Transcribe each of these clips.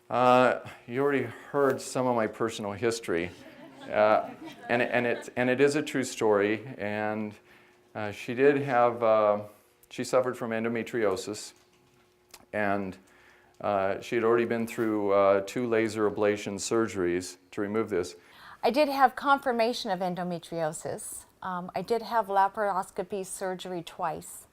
You already heard some of my personal history, and it is a true story. And she did have she suffered from endometriosis, and she had already been through 2 laser ablation surgeries to remove this. I did have confirmation of endometriosis. I did have laparoscopy surgery twice.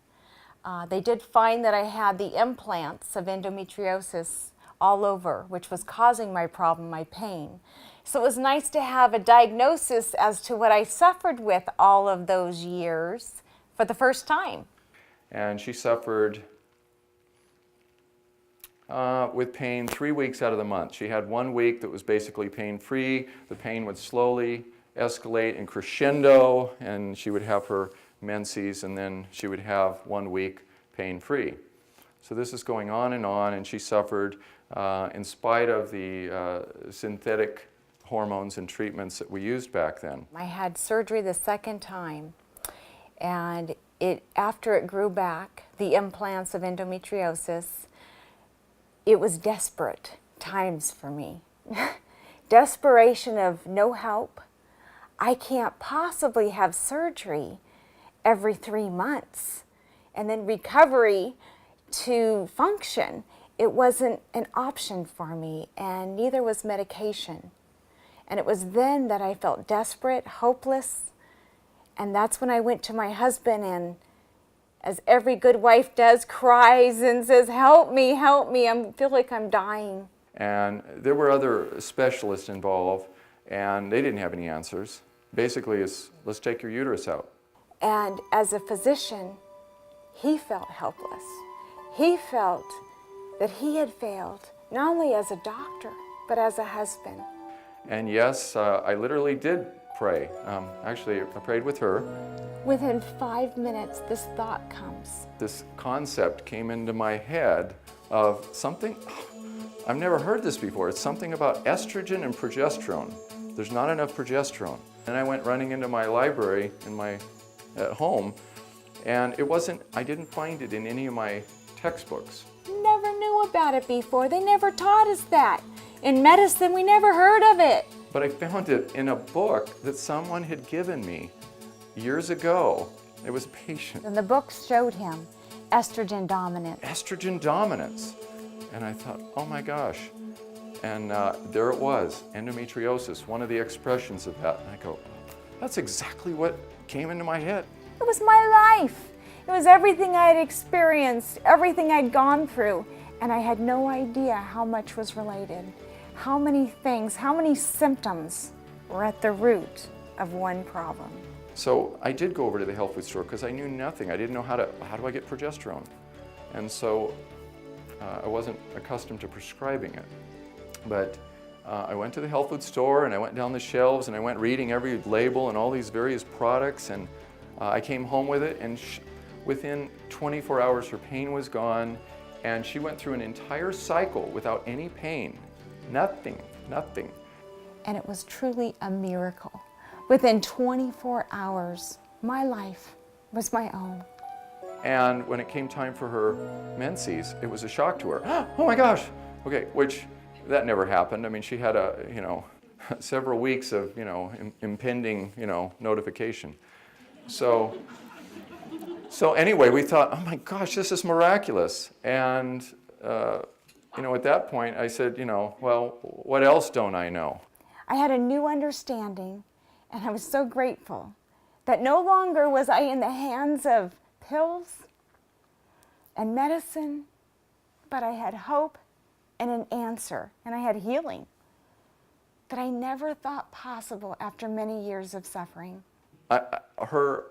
They did find that I had the implants of endometriosis all over, which was causing my problem, my pain. So it was nice to have a diagnosis as to what I suffered with all of those years for the first time. And she suffered with pain 3 weeks out of the month. She had 1 week that was basically pain-free. The pain would slowly escalate and crescendo, and she would have her menses, and then she would have 1 week pain-free. So this is going on, and she suffered in spite of the synthetic hormones and treatments that we used back then. I had surgery the second time, and after it grew back, the implants of endometriosis, it was desperate times for me. Desperation of no help. I can't possibly have surgery every 3 months. And then recovery to function, it wasn't an option for me, and neither was medication. And it was then that I felt desperate, hopeless, and that's when I went to my husband and, as every good wife does, cries and says, help me, I feel like I'm dying. And there were other specialists involved, and they didn't have any answers. Basically, it's, let's take your uterus out. And as a physician, he felt helpless. He felt that he had failed, not only as a doctor, but as a husband. And yes, I literally did pray. Actually, I prayed with her. Within 5 minutes, this thought comes. This concept came into my head of something, I've never heard this before. It's something about estrogen and progesterone. There's not enough progesterone. And I went running into my library at home, and I didn't find it in any of my textbooks. Never knew about it before. They never taught us that. In medicine, we never heard of it. But I found it in a book that someone had given me years ago. It was a patient. And the book showed him estrogen dominance. Estrogen dominance. And I thought, oh my gosh. And there it was, endometriosis, one of the expressions of that. And I go, that's exactly what came into my head. It was my life. It was everything I had experienced, everything I'd gone through. And I had no idea how much was related. How many things, how many symptoms were at the root of one problem. So I did go over to the health food store because I knew nothing. I didn't know how do I get progesterone? And so I wasn't accustomed to prescribing it. But I went to the health food store, and I went down the shelves, and I went reading every label and all these various products, and I came home with it, and within 24 hours her pain was gone, and she went through an entire cycle without any pain. Nothing. And it was truly a miracle. Within 24 hours, my life was my own. And when it came time for her menses, it was a shock to her. Oh my gosh! Okay, which that never happened. I mean, she had several weeks of, impending, notification. So anyway, we thought, oh my gosh, this is miraculous. And at that point, I said, well, what else don't I know? I had a new understanding, and I was so grateful that no longer was I in the hands of pills and medicine, but I had hope and an answer, and I had healing that I never thought possible after many years of suffering. Her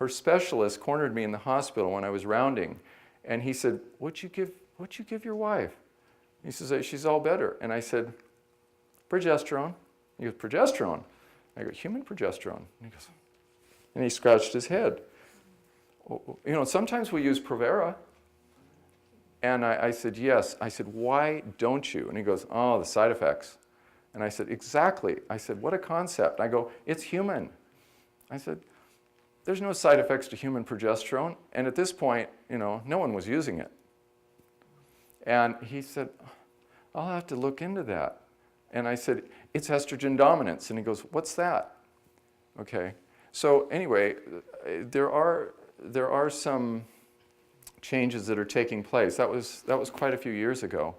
specialist cornered me in the hospital when I was rounding, and he said, What'd you give your wife? He says, she's all better. And I said, progesterone. He goes, progesterone? I go, human progesterone. And he scratched his head. Sometimes we use Provera. And I said, yes. I said, why don't you? And he goes, oh, the side effects. And I said, exactly. I said, what a concept. I go, it's human. I said, there's no side effects to human progesterone. And at this point, no one was using it. And he said, I'll have to look into that. And I said, it's estrogen dominance. And he goes, what's that? Okay. So anyway, there are some changes that are taking place. That was quite a few years ago.